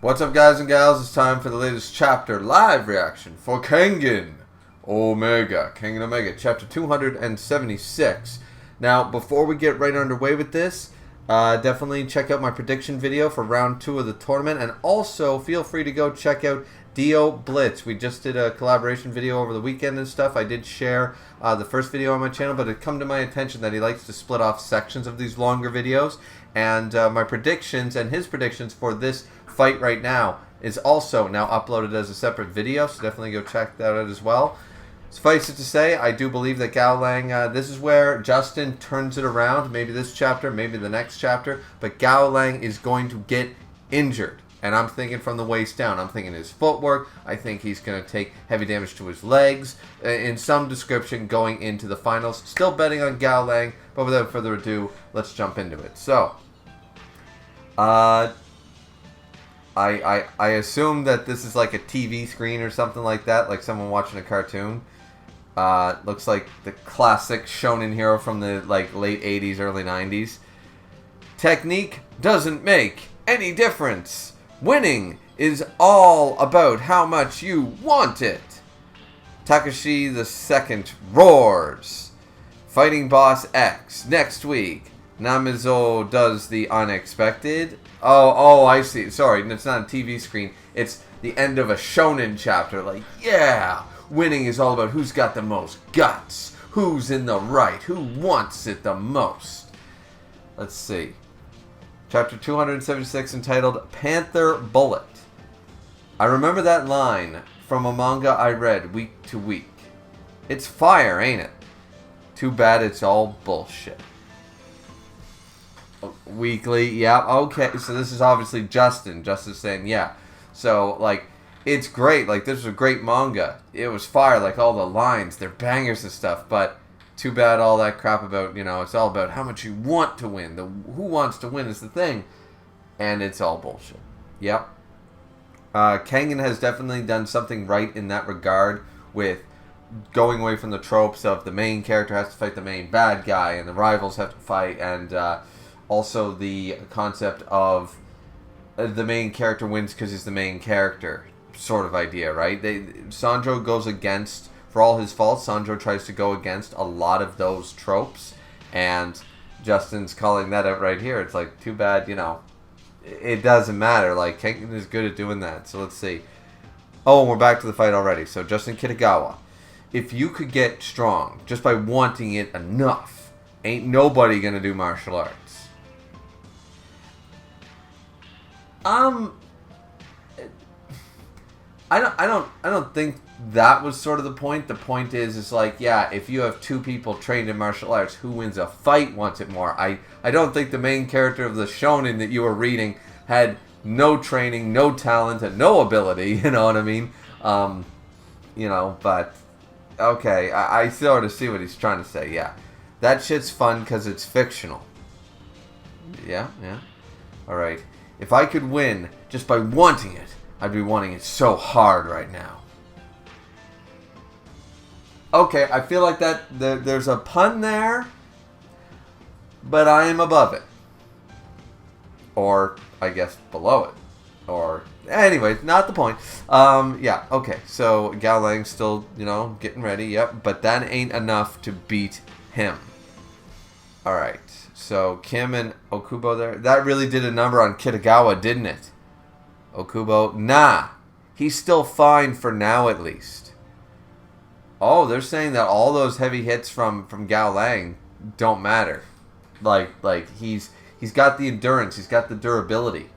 What's up, guys and gals? It's time for the latest chapter live reaction for Kengan Omega, chapter 276. Now, before we get right underway with this, definitely check out my prediction video for round 2 of the tournament, and also feel free to go check out Dio Blitz. We just did a collaboration video over the weekend and stuff. I did share the first video on my channel, but it come to my attention that he likes to split off sections of these longer videos, and my predictions and his predictions for this fight right now is also now uploaded as a separate video, so definitely go check that out as well. Suffice it to say, I do believe that Gaolang, this is where Justin turns it around, maybe this chapter, maybe the next chapter, but Gaolang is going to get injured. And I'm thinking from the waist down. I'm thinking his footwork. I think he's going to take heavy damage to his legs. In some description going into the finals. Still betting on Gaolang, but without further ado, let's jump into it. So, I assume that this is like a TV screen or something like that, like someone watching a cartoon. Looks like the classic shonen hero from the late 80s, early 90s. Technique doesn't make any difference. Winning is all about how much you want it. Takashi II roars. Fighting Boss X next week. Namizo does the unexpected. Oh, I see. Sorry, it's not a TV screen. It's the end of a shonen chapter. Like, yeah, winning is all about who's got the most guts, who's in the right, who wants it the most. Let's see. Chapter 276, entitled Panther Bullet. I remember that line from a manga I read week to week. It's fire, ain't it? Too bad it's all bullshit. Weekly, yeah, okay. So this is obviously Justin. Justin's saying, yeah. So, it's great. This was a great manga. It was fire, all the lines. They're bangers and stuff, but too bad all that crap about, it's all about how much you want to win. Who wants to win is the thing. And it's all bullshit. Yep. Kengan has definitely done something right in that regard with going away from the tropes of the main character has to fight the main bad guy and the rivals have to fight, and also the concept of the main character wins because he's the main character sort of idea, right? Sandro goes against... For all his faults, Sandro tries to go against a lot of those tropes, and Justin's calling that out right here. It's too bad, it doesn't matter. Kengan is good at doing that, so let's see. Oh, and we're back to the fight already. So, Justin Kitagawa. If you could get strong just by wanting it enough, ain't nobody gonna do martial arts. I don't think that was sort of the point. The point is yeah, if you have two people trained in martial arts, who wins a fight wants it more. I don't think the main character of the shonen that you were reading had no training, no talent, and no ability, you know what I mean? But, okay, I sort of see what he's trying to say, yeah. That shit's fun because it's fictional. Yeah. Alright. If I could win just by wanting it, I'd be wanting it so hard right now. Okay, I feel like there's a pun there, but I am above it. Or, I guess, below it. Or, anyway, not the point. Yeah, okay, so Gaolang's still, getting ready, yep, but that ain't enough to beat him. Alright, so Kim and Okubo there. That really did a number on Kitagawa, didn't it? Okubo, nah. He's still fine for now, at least. Oh, they're saying that all those heavy hits from Gaolang don't matter. He's got the endurance, he's got the durability.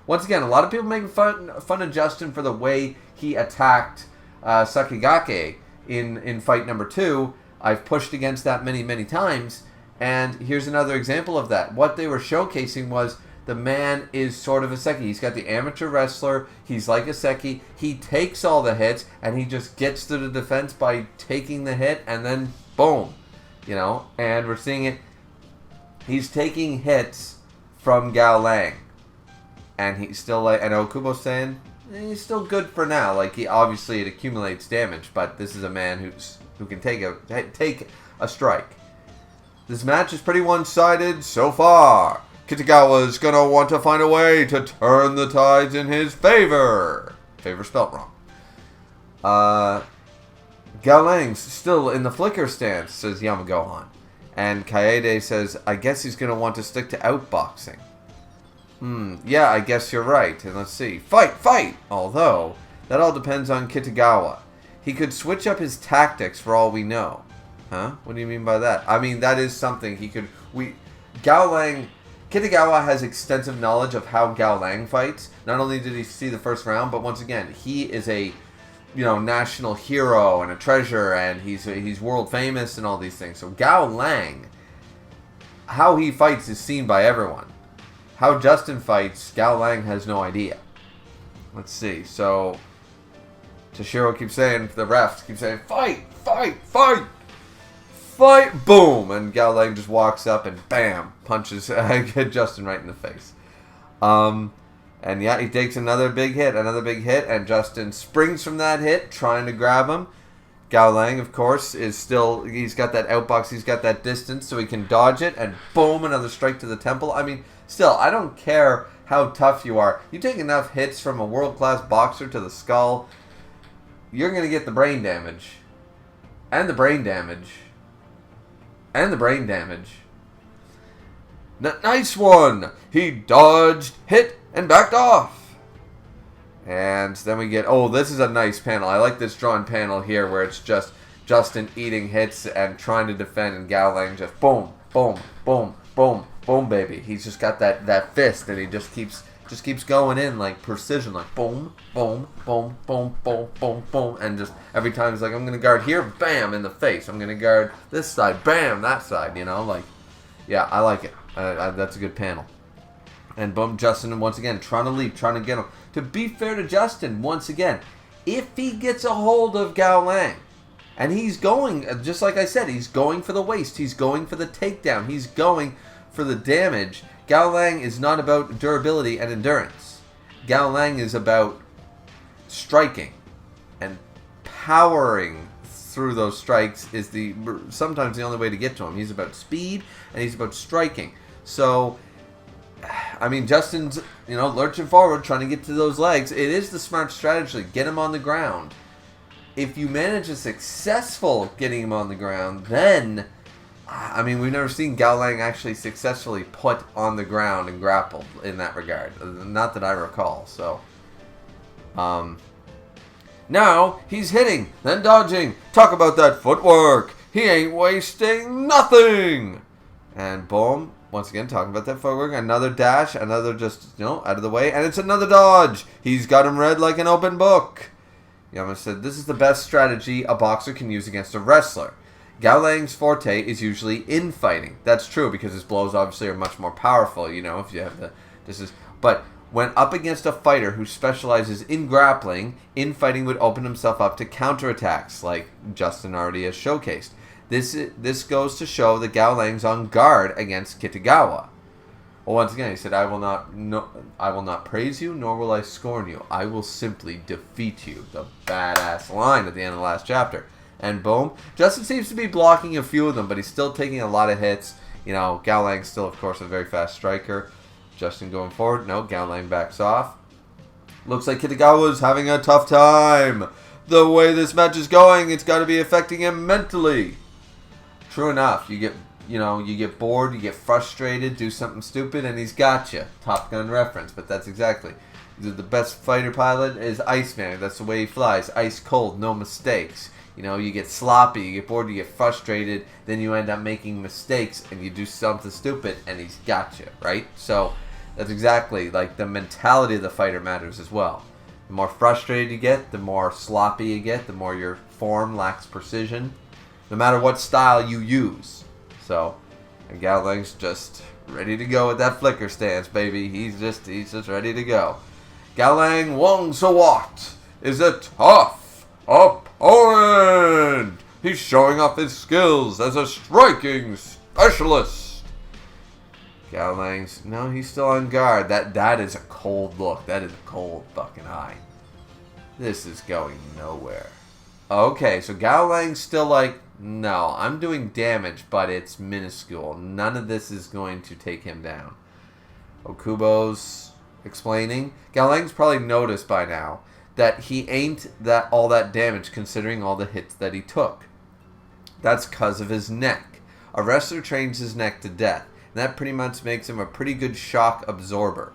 Once again, a lot of people making fun of Justin for the way he attacked Sakigake in fight number 2. I've pushed against that many times, and here's another example of that. What they were showcasing was the man is sort of a Seki. He's got the amateur wrestler. He's like a Seki. He takes all the hits, and he just gets to the defense by taking the hit, and then boom. And we're seeing it. He's taking hits from Gaolang. And he's still and Okubo's saying, he's still good for now. Obviously it accumulates damage, but this is a man who can take a strike. This match is pretty one-sided so far. Kitagawa's gonna want to find a way to turn the tides in his favor. Favor spelt wrong. Gaolang's still in the flicker stance, says Yamagohan. And Kaede says, I guess he's gonna want to stick to outboxing. Yeah, I guess you're right. And let's see. Fight! Fight! Although, that all depends on Kitagawa. He could switch up his tactics for all we know. Huh? What do you mean by that? I mean, that is something he could... Gaolang... Kitagawa has extensive knowledge of how Gaolang fights. Not only did he see the first round, but once again, he is a, national hero and a treasure, and he's world famous and all these things. So Gaolang, how he fights is seen by everyone. How Justin fights, Gaolang has no idea. Let's see. So Toshiro keeps saying, the refs keep saying, fight, fight, fight. Fight! Boom! And Gaolang just walks up and bam! Punches Justin right in the face. And yeah, he takes another big hit, and Justin springs from that hit, trying to grab him. Gaolang, of course, is still, he's got that outbox, he's got that distance, so he can dodge it, and boom! Another strike to the temple. I mean, still, I don't care how tough you are. You take enough hits from a world-class boxer to the skull, you're going to get the brain damage. And the brain damage. And the brain damage. Nice one! He dodged, hit, and backed off. And then we get... Oh, this is a nice panel. I like this drawn panel here where it's just Justin eating hits and trying to defend, and Gaolang just boom, boom, boom, boom, boom, baby. He's just got that fist, and he just keeps going in like precision, like boom, boom, boom, boom, boom, boom, boom, and just every time he's like, I'm gonna guard here, bam, in the face. I'm gonna guard this side, bam, that side. Like, yeah, I like it. That's a good panel. And boom, Justin once again trying to leap, trying to get him. To be fair to Justin, once again, if he gets a hold of Gaolang, and he's going, just like I said, he's going for the waist, he's going for the takedown, he's going for the damage. Gaolang is not about durability and endurance. Gaolang is about striking, and powering through those strikes is sometimes the only way to get to him. He's about speed, and he's about striking. So, I mean, Justin's, lurching forward, trying to get to those legs. It is the smart strategy. Get him on the ground. If you manage a successful getting him on the ground, then... I mean, we've never seen Gaolang actually successfully put on the ground and grappled in that regard. Not that I recall, so... Now, he's hitting, then dodging. Talk about that footwork. He ain't wasting nothing. And boom, once again, talking about that footwork. Another dash, another just, out of the way. And it's another dodge. He's got him read like an open book. Yama said, this is the best strategy a boxer can use against a wrestler. Gaolang's forte is usually infighting. That's true because his blows obviously are much more powerful, if you have but when up against a fighter who specializes in grappling, infighting would open himself up to counterattacks, like Justin already has showcased. This goes to show that Gaolang's on guard against Kitagawa. Well, once again, he said, I will not praise you, nor will I scorn you. I will simply defeat you. The badass line at the end of the last chapter. And boom, Justin seems to be blocking a few of them, but he's still taking a lot of hits. Gaolang's still, of course, a very fast striker. Justin going forward. No, Gaolang backs off. Looks like Kitagawa's having a tough time. The way this match is going, it's got to be affecting him mentally. True enough. You get bored, you get frustrated, do something stupid, and he's got you. Top Gun reference, but that's exactly. The best fighter pilot is Iceman. That's the way he flies. Ice cold, no mistakes. You get sloppy, you get bored, you get frustrated, then you end up making mistakes, and you do something stupid, and he's got you, right? So, that's exactly, like, the mentality of the fighter matters as well. The more frustrated you get, the more sloppy you get, the more your form lacks precision, no matter what style you use. So, and Gaolang's just ready to go with that flicker stance, baby. He's just ready to go. Gaolang Wong Sawat is a tough opponent. He's showing off his skills as a striking specialist. Gaolang's, no, he's still on guard. That is a cold look. That is a cold fucking eye. This is going nowhere. Okay, so Gaolang's still like, no, I'm doing damage, but it's minuscule. None of this is going to take him down. Okubo's explaining. Gaolang's probably noticed by now that he ain't all that damaged considering all the hits that he took. That's because of his neck. A wrestler trains his neck to death, and that pretty much makes him a pretty good shock absorber.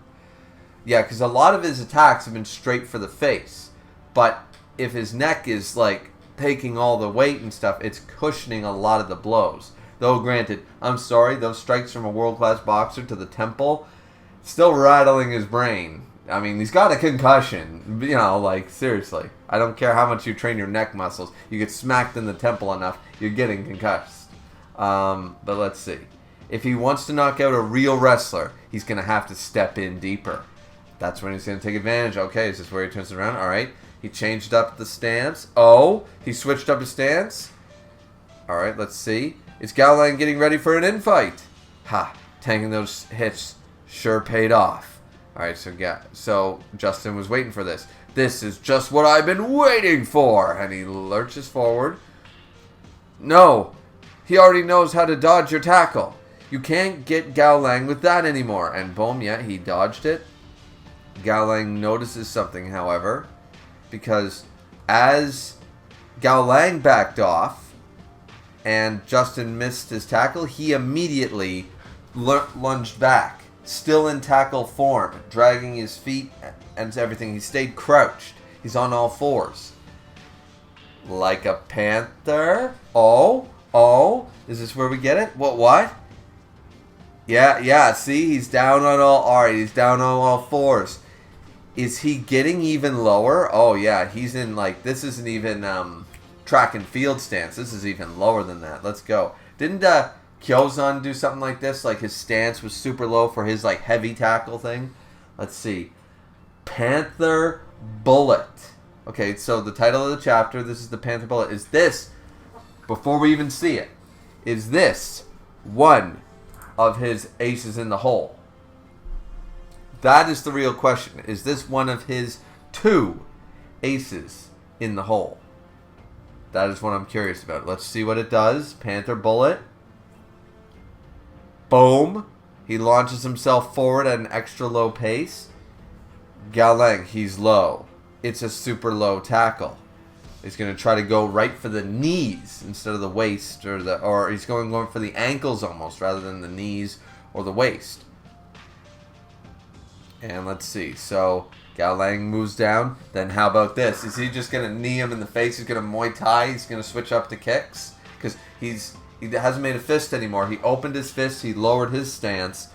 Yeah, because a lot of his attacks have been straight for the face, but if his neck is like taking all the weight and stuff, it's cushioning a lot of the blows. Though granted, I'm sorry, those strikes from a world-class boxer to the temple, still rattling his brain. I mean, he's got a concussion. You know, like, seriously. I don't care how much you train your neck muscles. You get smacked in the temple enough, you're getting concussed. But let's see. If he wants to knock out a real wrestler, he's going to have to step in deeper. That's when he's going to take advantage. Okay, is this where he turns it around? All right. He changed up the stance. Oh, he switched up his stance. All right, let's see. Is Gaolang getting ready for an infight? Ha, tanking those hits sure paid off. All right, so Justin was waiting for this. This is just what I've been waiting for. And he lurches forward. No, he already knows how to dodge your tackle. You can't get Gaolang with that anymore. And boom, yeah, he dodged it. Gaolang notices something, however, because as Gaolang backed off and Justin missed his tackle, he immediately lunged back, still in tackle form, dragging his feet and everything. He stayed crouched. He's on all fours. Like a panther. Oh, is this where we get it? What? Yeah, see, he's down on alright, he's down on all fours. Is he getting even lower? Oh, yeah, he's in, like, this isn't even track and field stance. This is even lower than that. Let's go. Didn't Kyozan do something like this? Like, his stance was super low for his, like, heavy tackle thing? Let's see. Panther Bullet. Okay, so the title of the chapter, this is the Panther Bullet. Is this, before we even see it, is this one of his aces in the hole? That is the real question. Is this one of his 2 aces in the hole? That is what I'm curious about. Let's see what it does. Panther Bullet. Boom. He launches himself forward at an extra low pace. Gaolang, he's low. It's a super low tackle. He's going to try to go right for the knees instead of the waist, or he's going for the ankles almost rather than the knees or the waist. And let's see. So Gaolang moves down. Then how about this? Is he just going to knee him in the face? He's going to Muay Thai. He's going to switch up to kicks because he hasn't made a fist anymore. He opened his fist. He lowered his stance.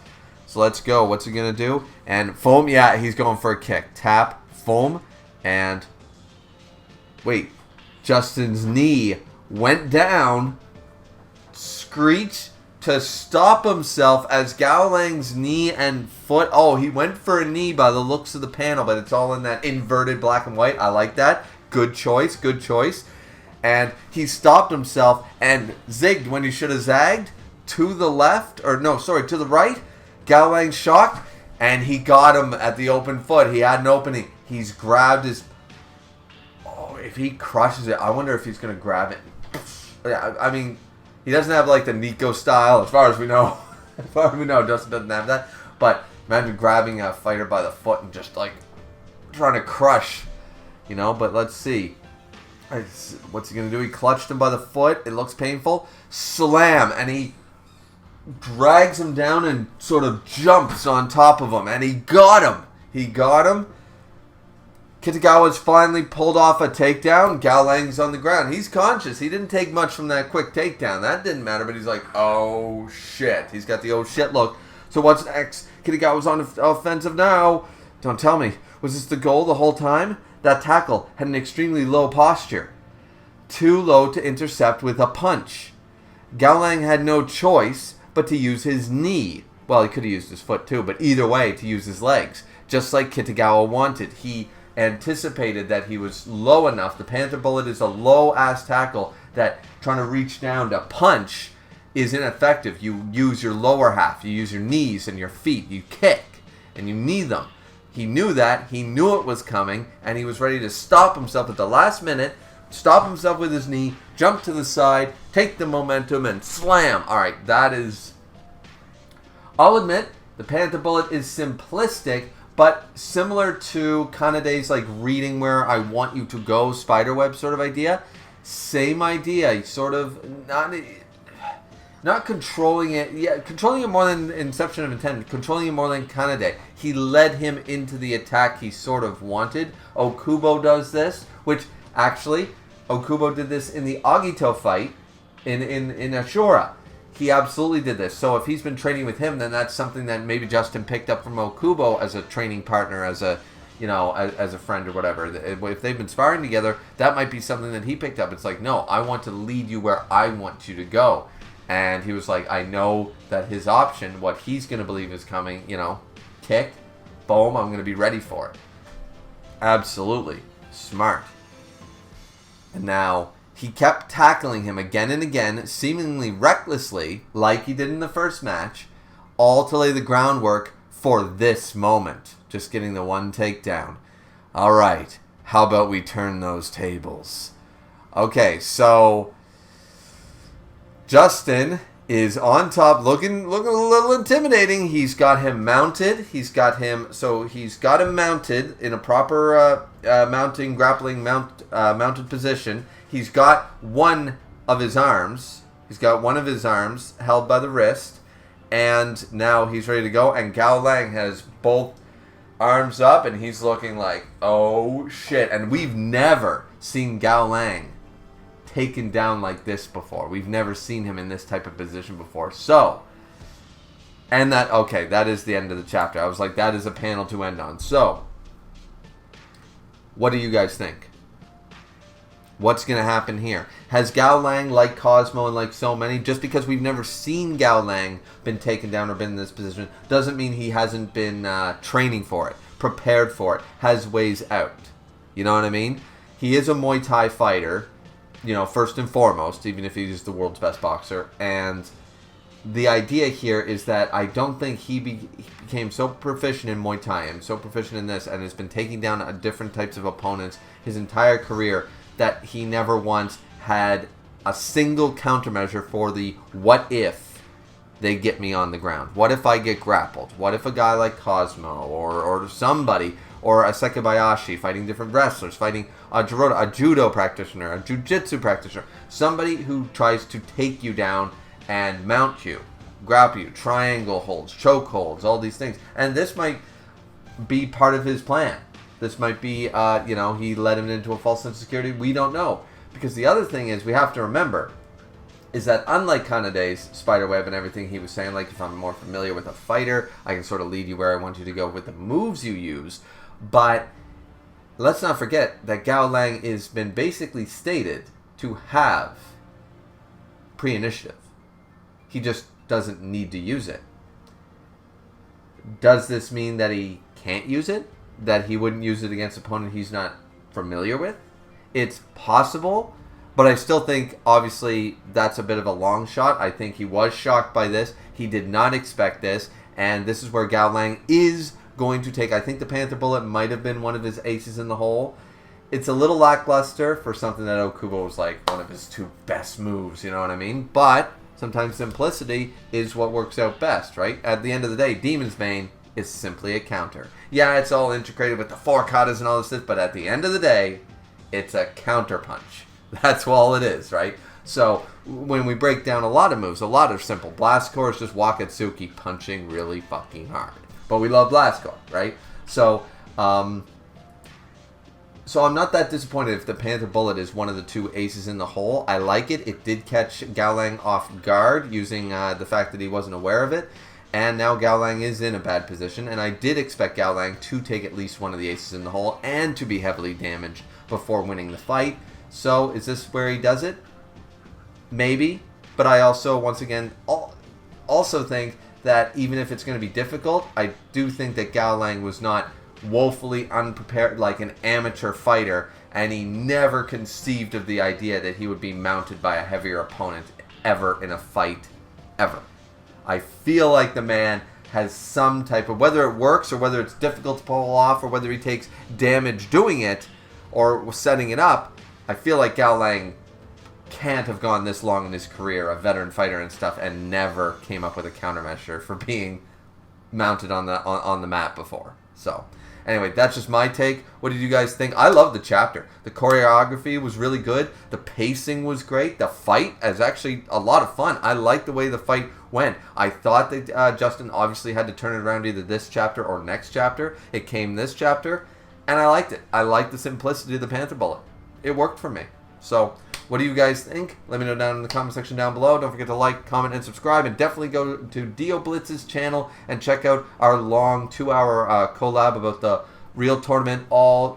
So let's go. What's he going to do? And foam. Yeah, he's going for a kick. Tap, foam, and wait. Justin's knee went down. Screech to stop himself as Gaolang's knee and foot. Oh, he went for a knee by the looks of the panel, but it's all in that inverted black and white. I like that. Good choice. And he stopped himself and zigged when he should have zagged to the left, to the right. Gaolang shocked, and he got him at the open foot. He had an opening. He's grabbed his... Oh, if he crushes it, I wonder if he's going to grab it. Yeah, I mean... He doesn't have, like, the Nico style, as far as we know. Dustin doesn't have that. But imagine grabbing a fighter by the foot and just, like, trying to crush, you know? But let's see. What's he going to do? He clutched him by the foot. It looks painful. Slam. And he drags him down and sort of jumps on top of him. And he got him. Kitagawa's finally pulled off a takedown. Gaolang's on the ground. He's conscious. He didn't take much from that quick takedown. That didn't matter, but he's like, oh, shit. He's got the oh, shit look. So what's next? Kitagawa's on offensive now. Don't tell me. Was this the goal the whole time? That tackle had an extremely low posture. Too low to intercept with a punch. Gaolang had no choice but to use his knee. Well, he could have used his foot too, but either way, to use his legs. Just like Kitagawa wanted. He anticipated that he was low enough. The Panther Bullet is a low-ass tackle that trying to reach down to punch is ineffective. You use your lower half. You use your knees and your feet. You kick and you knee them. He knew that. He knew it was coming, and he was ready to stop himself at the last minute, stop himself with his knee, jump to the side, take the momentum, and slam. All right, that is... I'll admit, The Panther Bullet is simplistic, but similar to Kanade's like reading where I want you to go spiderweb sort of idea. Same idea, sort of not controlling it. Yeah, controlling it more than Inception of Intent. Controlling it more than Kanade. He led him into the attack he sort of wanted. Okubo does this, which actually Okubo did this in the Agito fight in Ashura. He absolutely did this. So if he's been training with him, then that's something that maybe Justin picked up from Okubo as a training partner, as a as a friend or whatever. If they've been sparring together, that might be something that he picked up. It's like, no, I want to lead you where I want you to go. And he was like, I know that his option, what he's going to believe is coming, kick, boom, I'm going to be ready for it. Absolutely. Smart. And now he kept tackling him again and again, seemingly recklessly, like he did in the first match, all to lay the groundwork for this moment. Just getting the one takedown. All right, how about we turn those tables? Okay, so Justin is on top, looking a little intimidating. He's got him mounted. He's got him mounted in a proper mounted position. He's got one of his arms. Held by the wrist, and now he's ready to go. And Gaolang has both arms up, and he's looking like, oh shit. And we've never seen Gaolang taken down like this before. We've never seen him in this type of position before. So, and that is the end of the chapter. I was like, that is a panel to end on. So, what do you guys think? What's going to happen here? Has Gaolang, like Cosmo and like so many, just because we've never seen Gaolang been taken down or been in this position, doesn't mean he hasn't been training for it, prepared for it, has ways out. You know what I mean? He is a Muay Thai fighter, first and foremost, even if he's the world's best boxer. And the idea here is that I don't think he became so proficient in Muay Thai and so proficient in this and has been taking down different types of opponents his entire career that he never once had a single countermeasure for the what if they get me on the ground. What if I get grappled? What if a guy like Cosmo or somebody, or a Sekibayashi fighting different wrestlers, fighting a judo practitioner, a jiu-jitsu practitioner, somebody who tries to take you down and mount you, grapple you, triangle holds, choke holds, all these things. And this might be part of his plan. This might be, he led him into a false sense of security. We don't know. Because the other thing is, we have to remember, is that unlike Kanade's spiderweb and everything he was saying, like if I'm more familiar with a fighter, I can sort of lead you where I want you to go with the moves you use. But let's not forget that Gaolang has been basically stated to have pre-initiative. He just doesn't need to use it. Does this mean that he can't use it? That he wouldn't use it against an opponent he's not familiar with? It's possible, but I still think, obviously, that's a bit of a long shot. I think he was shocked by this. He did not expect this, and this is where Gaolang is going to take. I think the Panther Bullet might have been one of his aces in the hole. It's a little lackluster for something that Okubo was like one of his two best moves, you know what I mean? But sometimes simplicity is what works out best, right? At the end of the day, Demon's Bane is simply a counter. Yeah, it's all integrated with the four katas and all this stuff, but at the end of the day, it's a counter punch. That's all it is, right? So when we break down a lot of moves, a lot are simple. Blast Core is just Wakatsuki punching really fucking hard. But we love Blast Core, right? So I'm not that disappointed if the Panther Bullet is one of the two aces in the hole. I like it. It did catch Gaolang off guard using the fact that he wasn't aware of it. And now Gaolang is in a bad position. And I did expect Gaolang to take at least one of the aces in the hole and to be heavily damaged before winning the fight. So is this where he does it? Maybe. But I also, once again, also think that even if it's going to be difficult, I do think that Gaolang was not woefully unprepared like an amateur fighter, and he never conceived of the idea that he would be mounted by a heavier opponent ever in a fight, ever. I feel like the man has some type of, whether it works or whether it's difficult to pull off or whether he takes damage doing it or setting it up, I feel like Gaolang can't have gone this long in his career, a veteran fighter and stuff, and never came up with a countermeasure for being mounted on the map before. So anyway, that's just my take. What did you guys think? I love the chapter. The choreography was really good. The pacing was great. The fight is actually a lot of fun. I like the way the fight went. I thought that Justin obviously had to turn it around either this chapter or next chapter. It came this chapter, and I liked it. I liked the simplicity of the Panther Bullet. It worked for me. So what do you guys think? Let me know down in the comment section down below. Don't forget to like, comment, and subscribe. And definitely go to Dio Blitz's channel and check out our long 2-hour collab about the real tournament,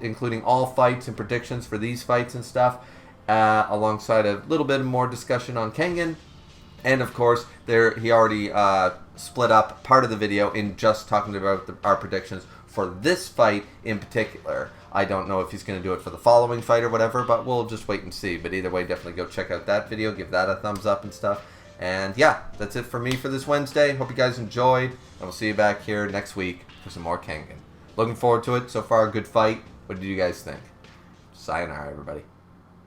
including all fights and predictions for these fights and stuff, alongside a little bit more discussion on Kengan. And of course, he already split up part of the video in just talking about our predictions for this fight in particular. I don't know if he's going to do it for the following fight or whatever, but we'll just wait and see. But either way, definitely go check out that video, give that a thumbs up and stuff. And yeah, that's it for me for this Wednesday. Hope you guys enjoyed, and we'll see you back here next week for some more Kengan. Looking forward to it. So far, a good fight. What did you guys think? Sayonara, everybody.